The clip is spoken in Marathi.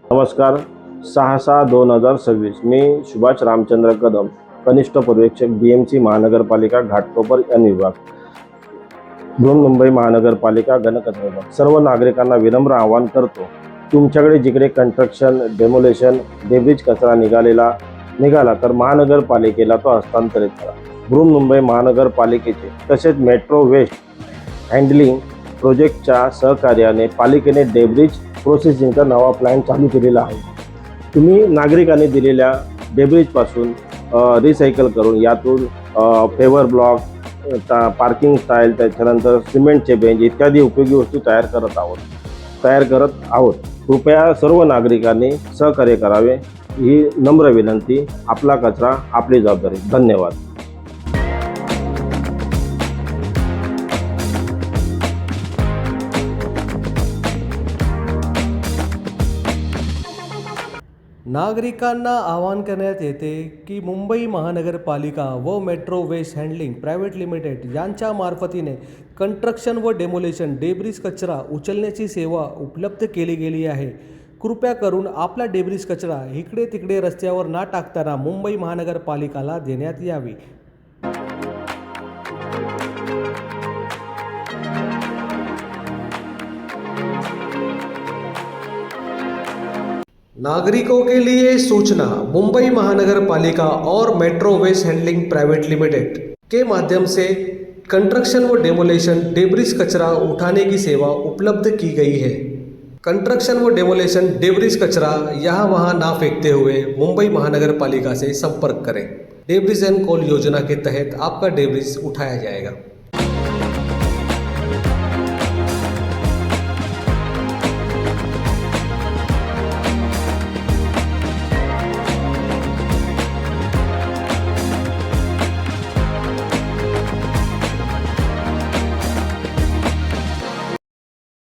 नमस्कार. 6/6/2026 मी सुभाष रामचंद्र कदम, कनिष्ठ पर्यवेक्षक BMC महानगरपालिका घाटकोपर एन विभाग, बृहन्मुंबई महानगरपालिका घनकचरा विभाग. सर्व नागरिकांना विनम्र आवाहन करतो, तुमच्याकडे जिकडे कंस्ट्रक्शन, डेमोलेशन, डेब्रिज कचरा निघाला तर महानगरपालिकेला तो हस्तांतरित करा. बृहन्मुंबई महानगरपालिकेचे तसेच मेट्रो वेस्ट हँडलिंग प्रोजेक्टच्या सहकार्याने पालिकेने डेब्रिज प्रोसेसिंगचा नवा प्लॅन चालू केलेला आहे. तुम्ही नागरिकांनी दिलेल्या डेब्रिजपासून रिसायकल करून यातून पेवर ब्लॉक, पार्किंग स्टाईल, त्याच्यानंतर सिमेंटचे बेंच इत्यादी उपयोगी वस्तू तयार करत आहोत. कृपया सर्व नागरिकांनी सहकार्य करावे ही नम्र विनंती. आपला कचरा आपली जबाबदारी. धन्यवाद. नागरिकांना आवाहन करण्यात येते की मुंबई महानगरपालिका व metro waste handling private limited यांच्या मार्फतीने कंस्ट्रक्शन व डेमोलेशन डेब्रिज कचरा उचलण्याची सेवा उपलब्ध केली गेली आहे. कृपया करून आपला डेब्रिज कचरा इकडे तिकडे रस्त्यावर न टाकताना मुंबई महानगरपालिकाला देण्यात यावी. नागरिकों के लिए सूचना. मुंबई महानगरपालिका और metro waste handling private limited के माध्यम से कंस्ट्रक्शन व डेमोलेशन डेब्रिज कचरा उठाने की सेवा उपलब्ध की गई है. कंस्ट्रक्शन व डेमोलेशन डेब्रिज कचरा यहाँ वहाँ ना फेंकते हुए मुंबई महानगरपालिका से संपर्क करें. डेब्रिज एंड कॉल योजना के तहत आपका डेब्रिज उठाया जाएगा.